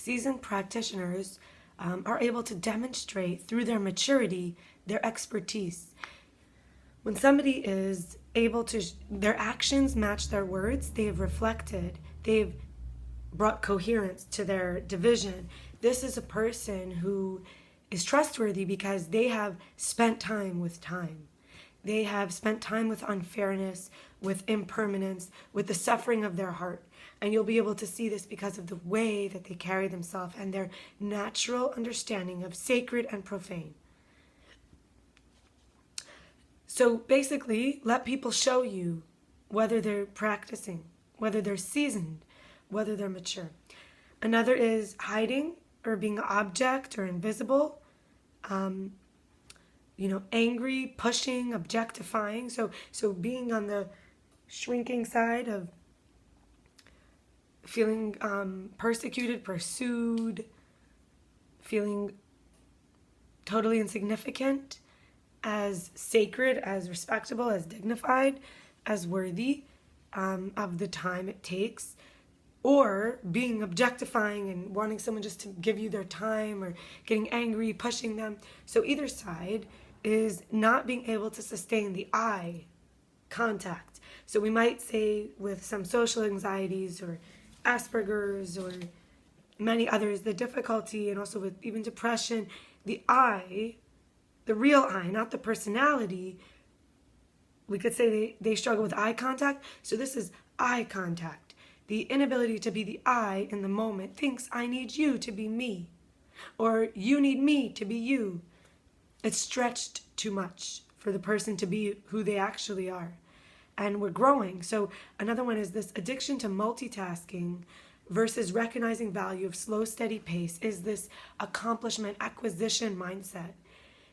seasoned practitioners are able to demonstrate through their maturity their expertise. When somebody is able to, their actions match their words, they have reflected, they've brought coherence to their division. This is a person who is trustworthy because they have spent time with time. They have spent time with unfairness, with impermanence, with the suffering of their heart. And you'll be able to see this because of the way that they carry themselves and their natural understanding of sacred and profane. So basically, let people show you whether they're practicing, whether they're seasoned, whether they're mature. Another is hiding or being an object or invisible. Angry, pushing, objectifying. So being on the shrinking side of feeling persecuted, pursued, feeling totally insignificant, as sacred, as respectable, as dignified, as worthy of the time it takes, or being objectifying and wanting someone just to give you their time, or getting angry, pushing them. So either side is not being able to sustain the eye contact. So we might say with some social anxieties or Asperger's or many others, the difficulty, and also with even depression, the eye, the real I, not the personality, we could say they struggle with eye contact. So this is eye contact. The inability to be the I in the moment thinks I need you to be me, or you need me to be you. It's stretched too much for the person to be who they actually are. And we're growing. So another one is this addiction to multitasking versus recognizing value of slow, steady pace is this accomplishment acquisition mindset.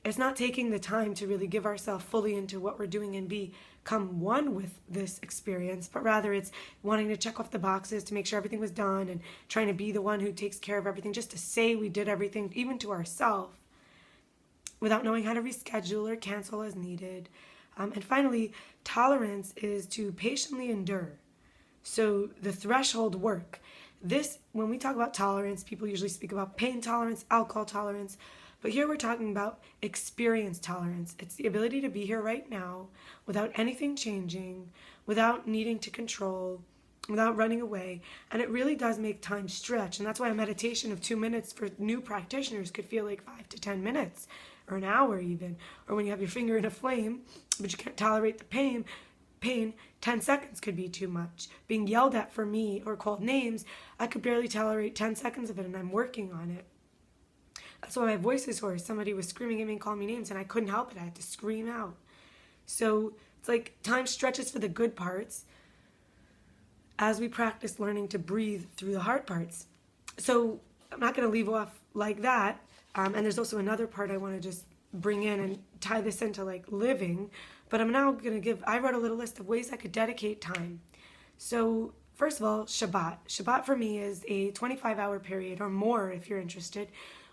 It's not taking the time to really give ourselves fully into what we're doing and become one with this experience, but rather it's wanting to check off the boxes to make sure everything was done and trying to be the one who takes care of everything, just to say we did everything, even to ourselves, without knowing how to reschedule or cancel as needed. And finally, tolerance is to patiently endure. So the threshold work. This, when we talk about tolerance, people usually speak about pain tolerance, alcohol tolerance, but here we're talking about experience tolerance. It's the ability to be here right now without anything changing, without needing to control, without running away. And it really does make time stretch. And that's why a meditation of 2 minutes for new practitioners could feel like 5 to 10 minutes or an hour even. Or when you have your finger in a flame, but you can't tolerate the pain, 10 seconds could be too much. Being yelled at for me or called names, I could barely tolerate 10 seconds of it, and I'm working on it. That's why my voice is hoarse. Somebody was screaming at me and calling me names, and I couldn't help it. I had to scream out. So it's like time stretches for the good parts as we practice learning to breathe through the hard parts. So I'm not going to leave off like that. And there's also another part I want to just bring in and tie this into like living. But I'm now going to I wrote a little list of ways I could dedicate time. So first of all, Shabbat. Shabbat for me is a 25-hour period or more if you're interested,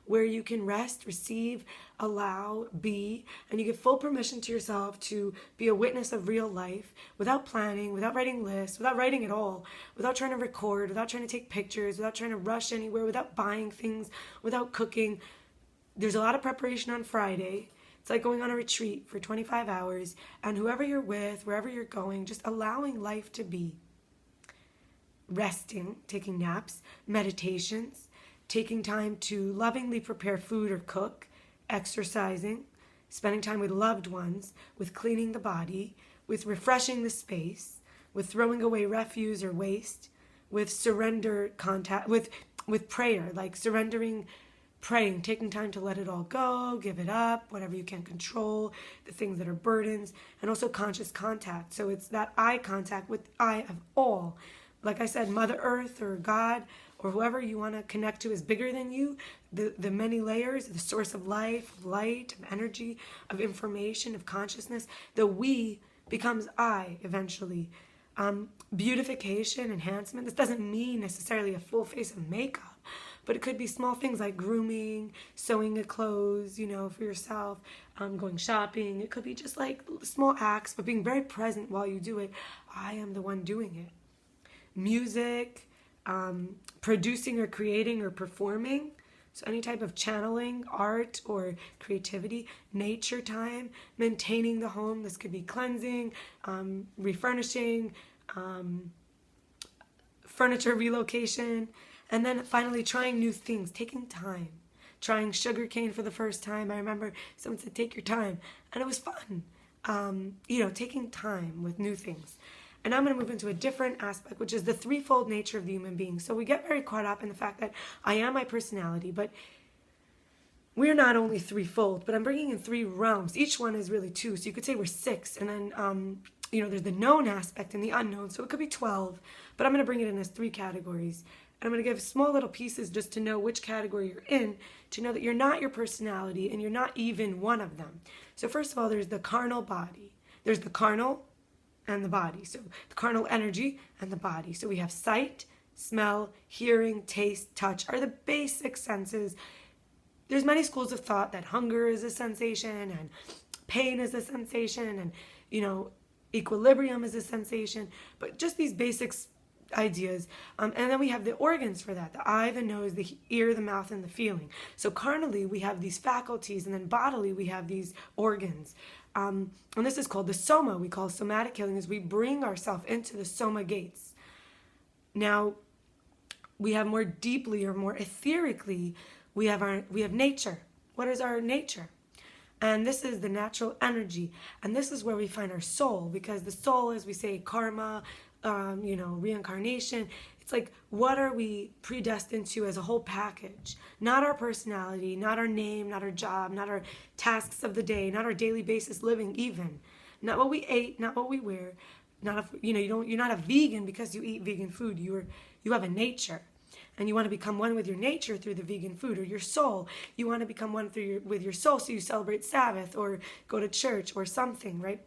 where you can rest, receive, allow, be, and you give full permission to yourself to be a witness of real life without planning, without writing lists, without writing at all, without trying to record, without trying to take pictures, without trying to rush anywhere, without buying things, without cooking. There's a lot of preparation on Friday. It's like going on a retreat for 25 hours, and whoever you're with, wherever you're going, just allowing life to be. Resting, taking naps, meditations, taking time to lovingly prepare food or cook, exercising, spending time with loved ones, with cleaning the body, with refreshing the space, with throwing away refuse or waste, with surrender contact, with prayer, like surrendering, praying, taking time to let it all go, give it up, whatever you can't control, the things that are burdens, and also conscious contact. So it's that eye contact with I of all. Like I said, Mother Earth or God or whoever you want to connect to is bigger than you. The many layers, the source of life, of light, of energy, of information, of consciousness. The we becomes I eventually. Beautification, enhancement. This doesn't mean necessarily a full face of makeup, but it could be small things like grooming, sewing a clothes, for yourself, going shopping. It could be just like small acts, but being very present while you do it. I am the one doing it. Music, producing or creating or performing. So any type of channeling, art, or creativity. Nature time, maintaining the home. This could be cleansing, refurnishing, furniture relocation. And then finally, trying new things, taking time. Trying sugarcane for the first time. I remember someone said, take your time. And it was fun. Taking time with new things. And I'm going to move into a different aspect, which is the threefold nature of the human being. So we get very caught up in the fact that I am my personality, but we're not only threefold, but I'm bringing in three realms. Each one is really two. So you could say we're six. And then, there's the known aspect and the unknown. So it could be 12, but I'm going to bring it in as three categories. And I'm going to give small little pieces just to know which category you're in, to know that you're not your personality and you're not even one of them. So first of all, there's the carnal body. There's the carnal and the body. So the carnal energy and the body. So we have sight, smell, hearing, taste, touch are the basic senses. There's many schools of thought that hunger is a sensation and pain is a sensation and, equilibrium is a sensation. But just these basics ideas. And then we have the organs for that: the eye, the nose, the ear, the mouth, and the feeling. So carnally, we have these faculties, and then bodily, we have these organs. And this is called the soma. We call somatic healing as we bring ourselves into the soma gates. Now, we have more deeply or more etherically, we have nature. What is our nature? And this is the natural energy. And this is where we find our soul, because the soul, as we say, karma, reincarnation. It's like, what are we predestined to as a whole package? Not our personality, not our name, not our job, not our tasks of the day, not our daily basis living even. Not what we ate, not what we wear. Not if, you're not a vegan because you eat vegan food. You have a nature. And you want to become one with your nature through the vegan food, or your soul. You want to become one with your soul, so you celebrate Sabbath or go to church or something, right?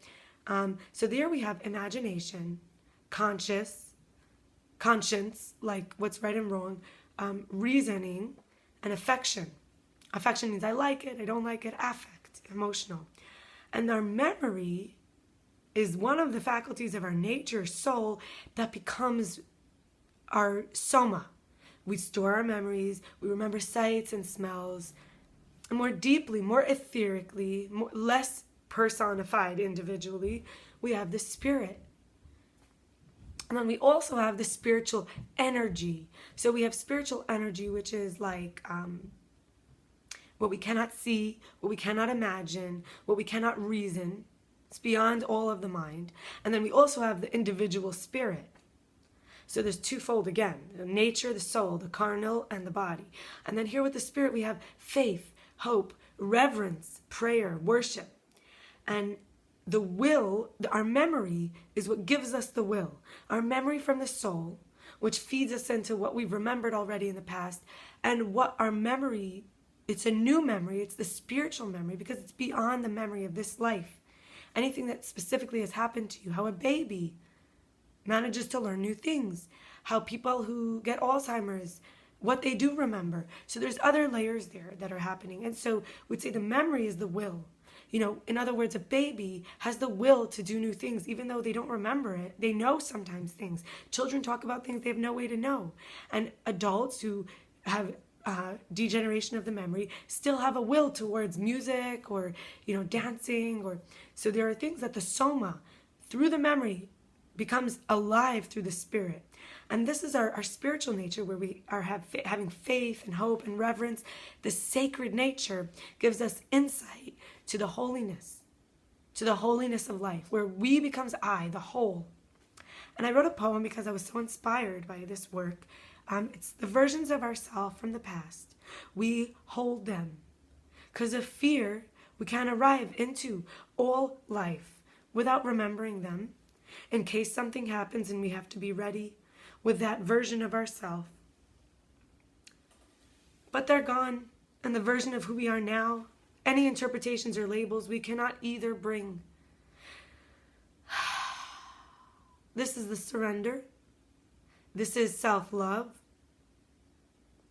So there we have imagination, conscience, like what's right and wrong, reasoning, and affection. Affection means I like it, I don't like it, affect, emotional. And our memory is one of the faculties of our nature, soul, that becomes our soma. We store our memories, we remember sights and smells, and more deeply, more etherically, less personified individually, we have the spirit. And then we also have the spiritual energy. So we have spiritual energy, which is like what we cannot see, what we cannot imagine, what we cannot reason. It's beyond all of the mind. And then we also have the individual spirit. So there's twofold again: the nature, the soul, the carnal, and the body. And then here with the spirit, we have faith, hope, reverence, prayer, worship. And the will, our memory, is what gives us the will. Our memory from the soul, which feeds us into what we've remembered already in the past. And what our memory, it's a new memory, it's the spiritual memory, because it's beyond the memory of this life. Anything that specifically has happened to you, how a baby manages to learn new things, how people who get Alzheimer's, what they do remember. So there's other layers there that are happening. And so we'd say the memory is the will. In other words, a baby has the will to do new things, even though they don't remember it. They know sometimes things. Children talk about things they have no way to know. And adults who have degeneration of the memory still have a will towards music or, dancing. So there are things that the soma, through the memory, becomes alive through the spirit. And this is our spiritual nature, where we are having faith and hope and reverence. The sacred nature gives us insight to the holiness of life, where we becomes I, the whole. And I wrote a poem because I was so inspired by this work. It's the versions of ourselves from the past. We hold them. Because of fear, we can't arrive into all life without remembering them, in case something happens and we have to be ready with that version of ourselves. But they're gone, and the version of who we are now, any interpretations or labels, we cannot either bring. This is the surrender. This is self-love.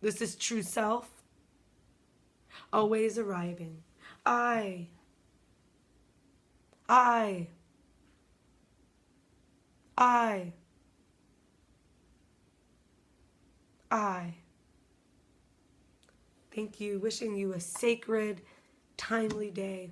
This is true self. Always arriving. I I. Thank you. Wishing you a sacred, timely day.